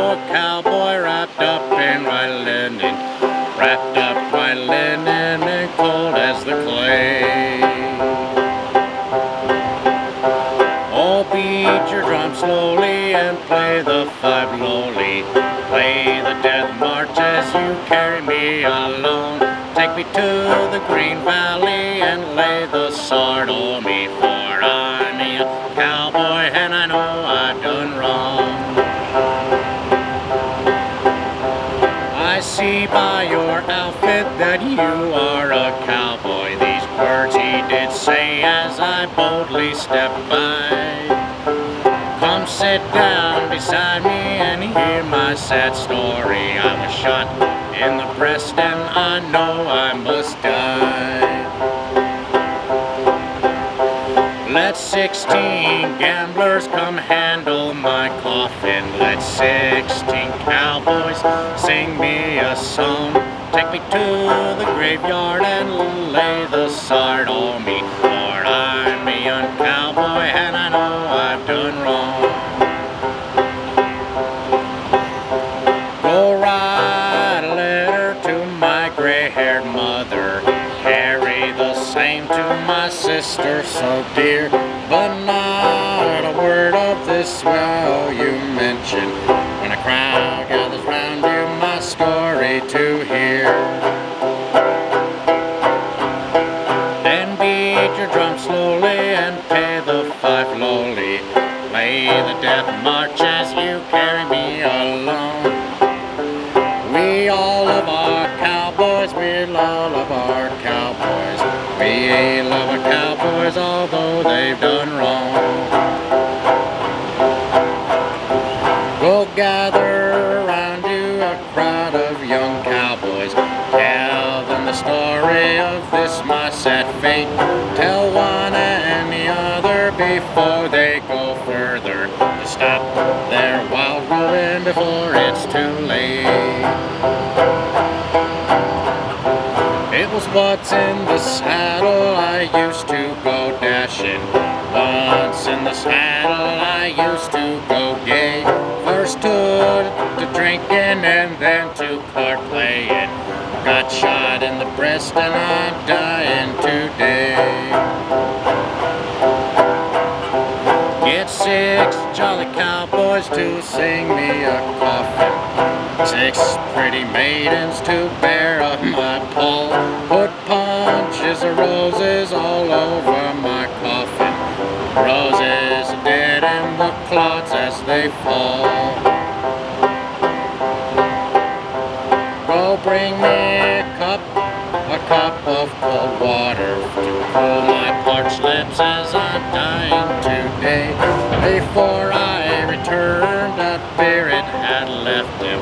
poor cowboy wrapped up in white linen, wrapped up white linen and cold as the clay. Oh, beat your drum slowly and play the five lowly, play the death march as you carry me along. Take me to the Green Valley and lay the sword on me, for I'm a cowboy and I know I've done wrong. I see by your outfit that you are a cowboy. These words he did say as I boldly stepped by. Come sit down beside me and hear my sad story. I was shot in the breast and I know I must die. Let 16 gamblers come handle my coffin. Let 16 cowboys sing me a song. Take me to the graveyard and lay the sword on me, for I'm a young cowboy and I know I've done wrong. Go write a letter to my gray-haired mother, carry the same to my sister so dear, but not a word of this will you mention. When a crowd gathers round you, my story to hear. Then beat your drum slowly and pay the five lowly, play the death march as you carry me along. We all love our cowboys, we all love our cowboys. We love our cowboys although they've done wrong. Go gather around you a crowd of young cowboys. Tell them the story of this my sad fate. Tell one and the other before they go further, to stop their wild ruin before it's too late. It was once in the saddle I used to go dashing. Once in the saddle I used to go gay. First to drinking and then to card playing. Got shot in the breast and I'm dying today. Get 6 jolly cowboys to sing me a coffin, 6 pretty maidens to bear up my pall. Put bunches of roses all over my coffin, roses dead and the clods as they fall. Go bring me a cup of cold water to cool my parched lips as I'm dying today. Before I returned, that spirit had left him.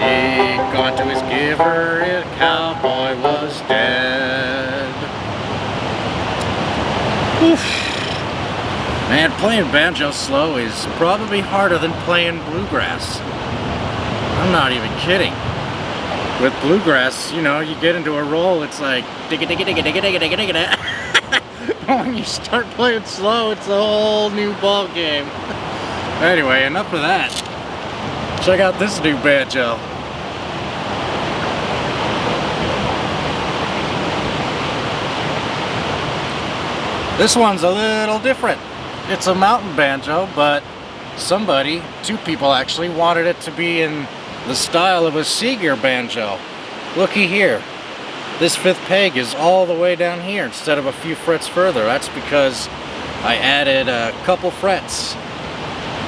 He gone to his giver, his cowboy was dead. Oof. Man, playing banjo slow is probably harder than playing bluegrass. I'm not even kidding. With bluegrass, you know, you get into a roll, it's like digga digga digga digga digga digga digga. When you start playing slow, it's a whole new ball game. Anyway, enough of that. Check out this new banjo. This one's a little different. It's a mountain banjo, but somebody, 2 people actually, wanted it to be in the style of a Seeger banjo. Looky here. This 5th peg is all the way down here instead of a few frets further. That's because I added a couple frets,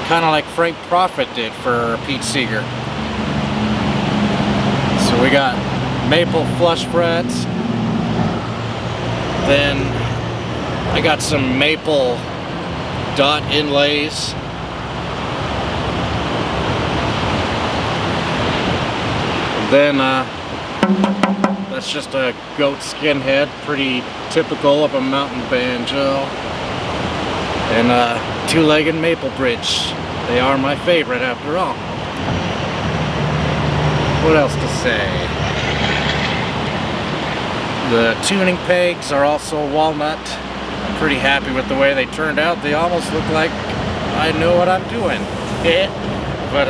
kind of like Frank Proffitt did for Pete Seeger. So we got maple flush frets, then I got some maple dot inlays, then that's just a goat skin head, pretty typical of a mountain banjo, and a 2-legged maple bridge. They are my favorite after all. What else to say? The tuning pegs are also walnut. I'm pretty happy with the way they turned out. They almost look like I know what I'm doing. But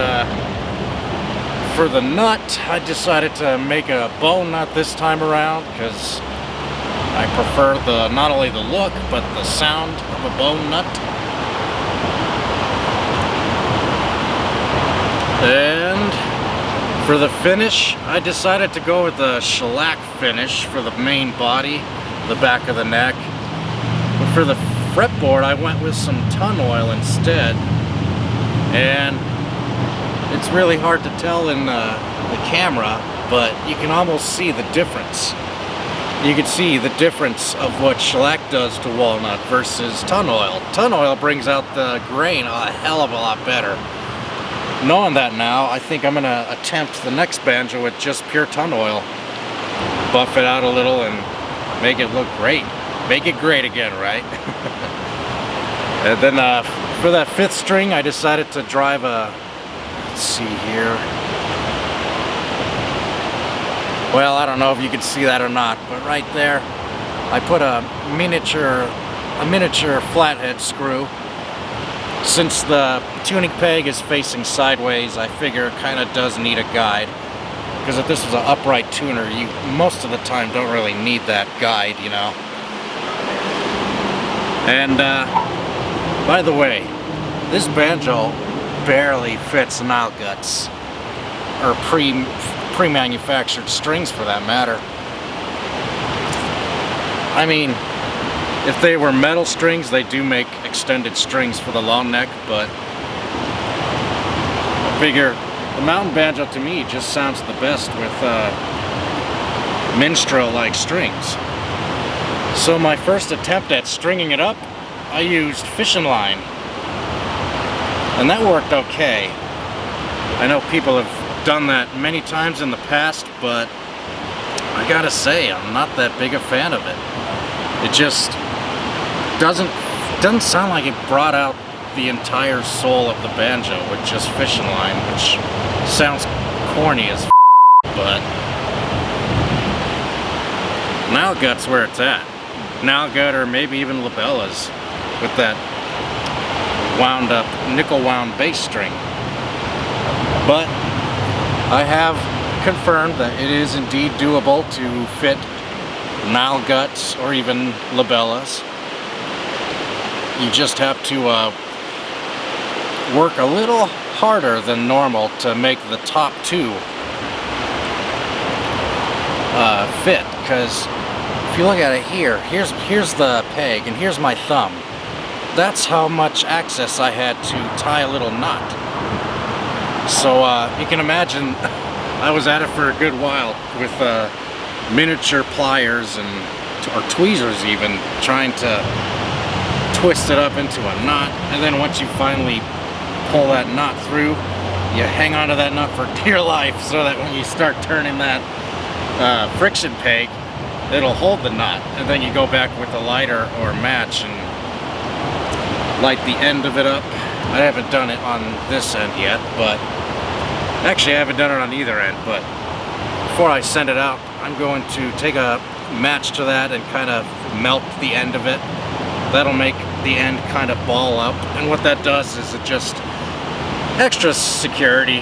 For the nut, I decided to make a bow nut this time around because I prefer not only the look, but the sound of a bow nut. And for the finish, I decided to go with the shellac finish for the main body, the back of the neck. But for the fretboard, I went with some ton oil instead. And it's really hard to tell in the camera, but you can almost see the difference. You can see the difference of what shellac does to walnut versus ton oil. Ton oil brings out the grain a hell of a lot better. Knowing that now, I think I'm gonna attempt the next banjo with just pure ton oil. Buff it out a little and make it look great. Make it great again, right? And then for that 5th string, I decided to drive a, let's see here. Well, I don't know if you can see that or not, but right there, I put a miniature flathead screw. Since the tuning peg is facing sideways, I figure it kind of does need a guide. Because if this was an upright tuner, you most of the time don't really need that guide, you know. And by the way, this banjo barely fits nail guts, or pre-manufactured strings for that matter. I mean, if they were metal strings, they do make extended strings for the long neck, but I figure the mountain banjo to me just sounds the best with minstrel-like strings. So my first attempt at stringing it up, I used fishing line, and that worked okay. I know people have done that many times in the past, but I gotta say, I'm not that big a fan of it. It just doesn't sound like it brought out the entire soul of the banjo with just fishing line, which sounds corny as but nail gut's where it's at. Nail gut, or maybe even labellas with that wound up nickel wound bass string. But I have confirmed that it is indeed doable to fit nail guts or even labellas. You just have to work a little harder than normal to make the top 2 fit, because if you look at it here, here's the peg and here's my thumb. That's how much access I had to tie a little knot. So you can imagine I was at it for a good while with miniature pliers or tweezers even, trying to twist it up into a knot. And then once you finally pull that knot through, you hang on to that knot for dear life so that when you start turning that friction peg, it'll hold the knot. And then you go back with a lighter or match and light the end of it up. I haven't done it on this end yet, but actually I haven't done it on either end, but before I send it out, I'm going to take a match to that and kind of melt the end of it. That'll make the end kind of ball up, and what that does is it just extra security,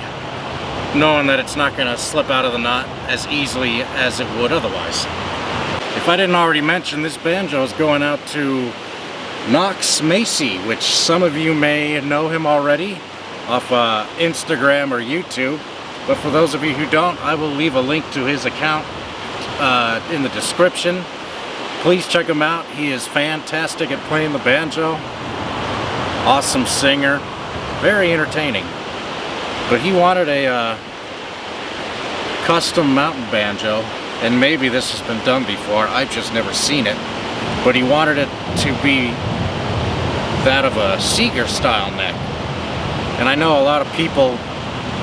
knowing that it's not going to slip out of the knot as easily as it would otherwise. If I didn't already mention, this banjo is going out to Knox, which some of you may know him already off Instagram or YouTube, but for those of you who don't, I will leave a link to his account in the description. Please check him out. He is fantastic at playing the banjo. Awesome singer. Very entertaining. But he wanted a custom mountain banjo, and maybe this has been done before. I've just never seen it. But he wanted it to be that of a Seeger style neck. And I know a lot of people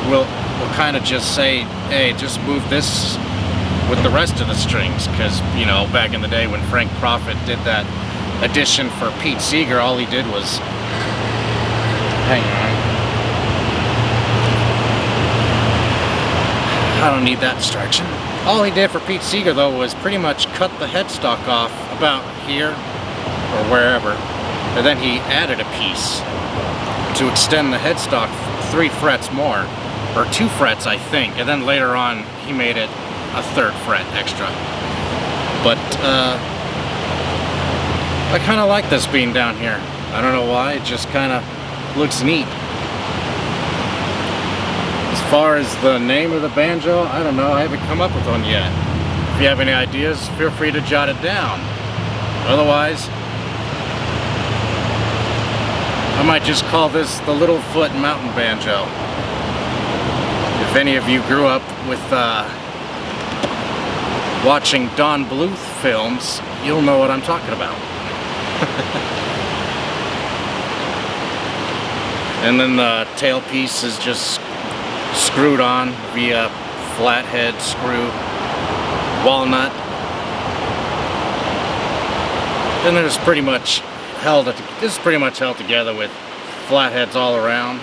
will kind of just say, hey, just move this with the rest of the strings, because, you know, back in the day when Frank Proffitt did that edition for Pete Seeger, all he did was, hang on, I don't need that distraction. All he did for Pete Seeger though was pretty much cut the headstock off about here or wherever, and then he added a piece to extend the headstock 3 frets more. or 2 frets, I think, and then later on he made it a 3rd fret extra. But I kind of like this being down here. I don't know why, it just kind of looks neat. As far as the name of the banjo, I don't know, I haven't come up with one yet. If you have any ideas, feel free to jot it down. Otherwise, I might just call this the Littlefoot Mountain Banjo. If any of you grew up with watching Don Bluth films, you'll know what I'm talking about. And then the tailpiece is just screwed on via flathead screw walnut. And then it's pretty much held together with flatheads all around.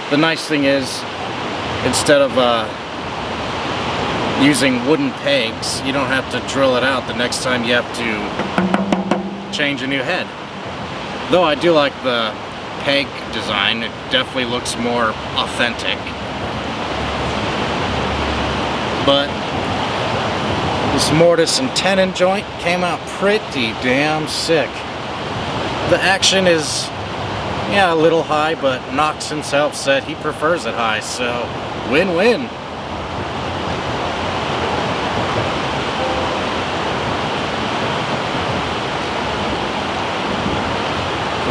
The nice thing is, instead of using wooden pegs, you don't have to drill it out the next time you have to change a new head. Though I do like the peg design, it definitely looks more authentic. But this mortise and tenon joint came out pretty damn sick. The action is, yeah, a little high, but Knox himself said he prefers it high, so win-win.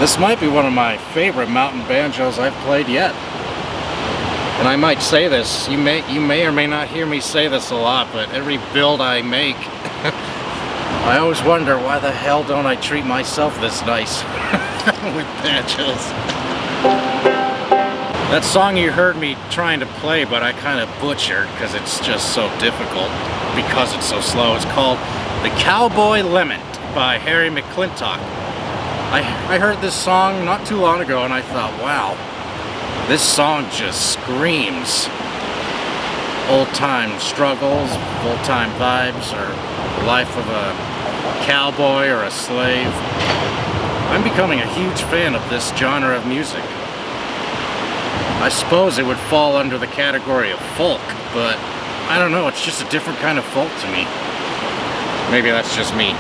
This might be one of my favorite mountain banjos I've played yet. And I might say this, you may or may not hear me say this a lot, but every build I make, I always wonder, why the hell don't I treat myself this nice with banjos? That song you heard me trying to play, but I kind of butchered because it's just so difficult, because it's so slow. It's called The Cowboy Lament by McClintock. I heard this song not too long ago and I thought, wow, this song just screams old-time struggles, old-time vibes, or the life of a cowboy or a slave. I'm becoming a huge fan of this genre of music. I suppose it would fall under the category of folk, but I don't know, it's just a different kind of folk to me. Maybe that's just me.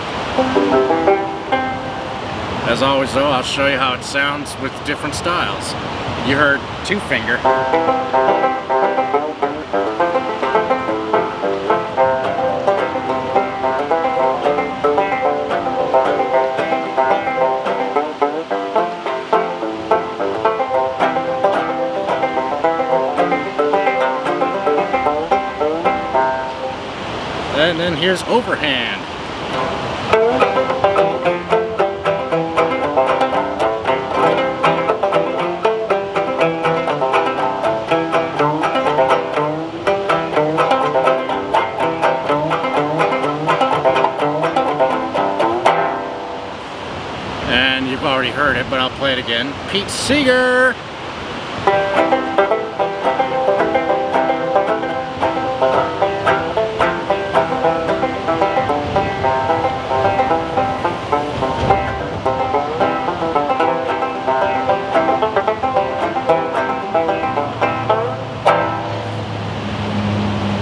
As always though, I'll show you how it sounds with different styles. You heard 2-finger. And then here's overhand. And you've already heard it, but I'll play it again. Pete Seeger!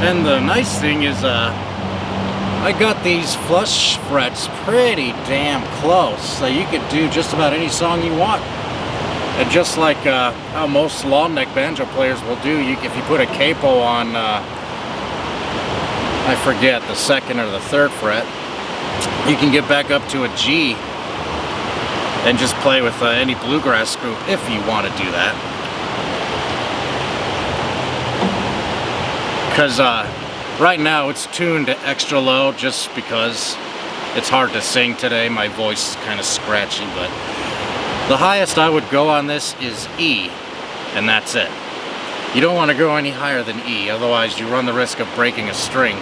And the nice thing is, I got these flush frets pretty damn close, so you could do just about any song you want. And just like how most long neck banjo players will do, if you put a capo on, I forget, the 2nd or the 3rd fret, you can get back up to a G and just play with any bluegrass group if you want to do that. Because right now it's tuned to extra low just because it's hard to sing today. My voice is kind of scratchy, but the highest I would go on this is E, and that's it. You don't want to go any higher than E, otherwise you run the risk of breaking a string.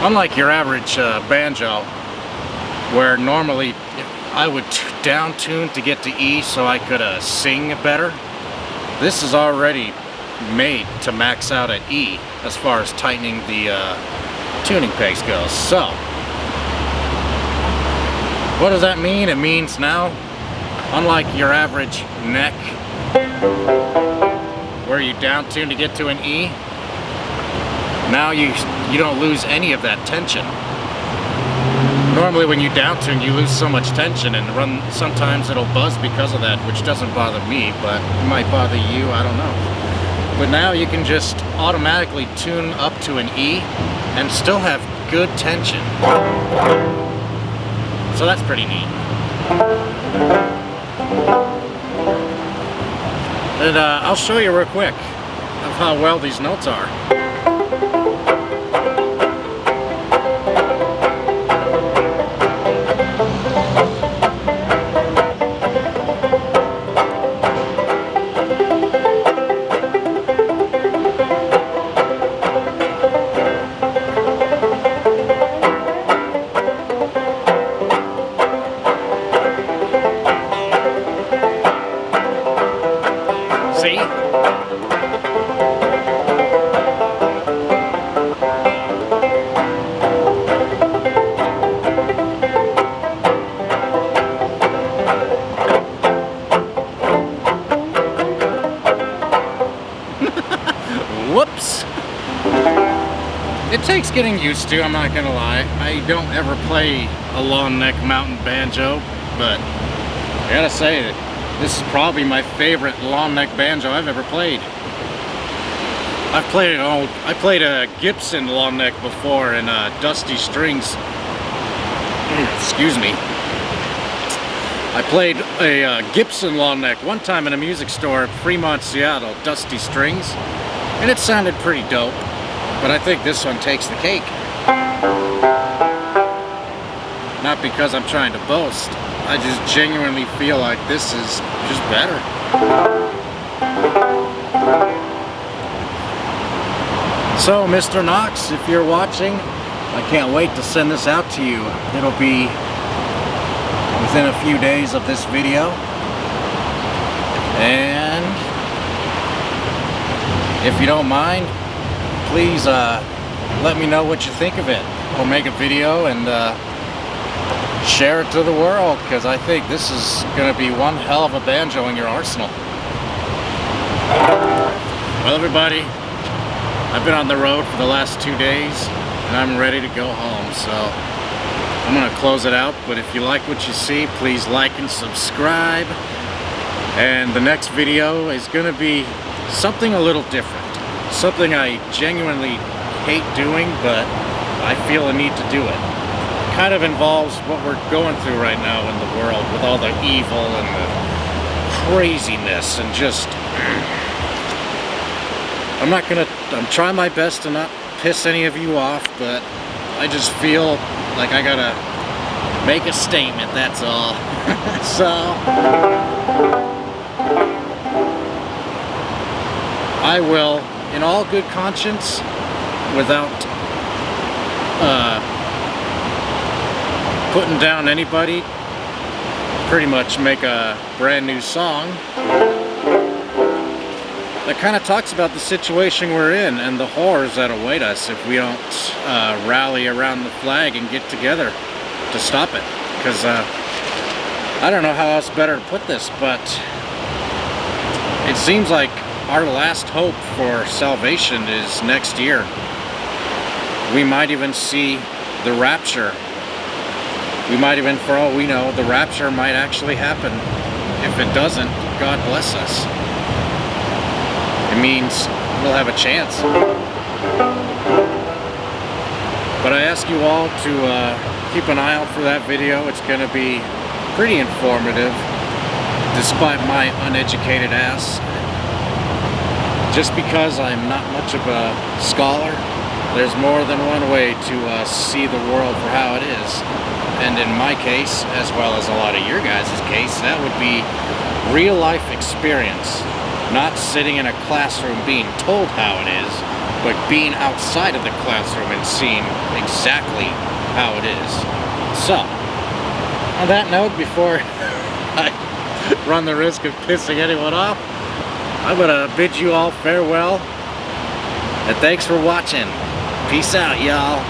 Unlike your average banjo, where normally I would down tune to get to E so I could sing better, this is already made to max out at E as far as tightening the tuning pegs goes. So what does that mean? It means now, unlike your average neck where you down tune to get to an E, now you don't lose any of that tension. Normally when you down tune, you lose so much tension, and sometimes it'll buzz because of that, which doesn't bother me, but it might bother you, I don't know. But now you can just automatically tune up to an E and still have good tension. So that's pretty neat. And I'll show you real quick of how well these notes are. See? Whoops! It takes getting used to, I'm not gonna lie. I don't ever play a long neck mountain banjo, but I gotta say that this is probably my favorite long neck banjo I've ever played. I played a Gibson long neck before in Dusty Strings. Excuse me. I played a Gibson long neck one time in a music store at Fremont, Seattle, Dusty Strings, and it sounded pretty dope. But I think this one takes the cake. Not because I'm trying to boast. I just genuinely feel like this is just better. So, Mr. Knox, if you're watching, I can't wait to send this out to you. It'll be within a few days of this video. And if you don't mind, please let me know what you think of it. I'll make a video and share it to the world, because I think this is going to be one hell of a banjo in your arsenal. Well, everybody, I've been on the road for the last 2 days and I'm ready to go home, so I'm going to close it out. But if you like what you see, please like and subscribe. And the next video is going to be something a little different, something I genuinely hate doing, but I feel a need to do it. Kind of involves what we're going through right now in the world, with all the evil and the craziness, and just I'm trying my best to not piss any of you off, but I just feel like I gotta make a statement, that's all. So I will, in all good conscience, without putting down anybody, pretty much make a brand new song that kind of talks about the situation we're in and the horrors that await us if we don't rally around the flag and get together to stop it. Because I don't know how else better to put this, but it seems like our last hope for salvation is next year. We might even see the rapture. We might even, for all we know, the rapture might actually happen. If it doesn't, God bless us. It means we'll have a chance. But I ask you all to keep an eye out for that video. It's going to be pretty informative, despite my uneducated ass. Just because I'm not much of a scholar, there's more than one way to see the world for how it is. And in my case, as well as a lot of your guys' case, that would be real life experience. Not sitting in a classroom being told how it is, but being outside of the classroom and seeing exactly how it is. So, on that note, before I run the risk of pissing anyone off, I'm gonna bid you all farewell, and thanks for watching. Peace out, y'all.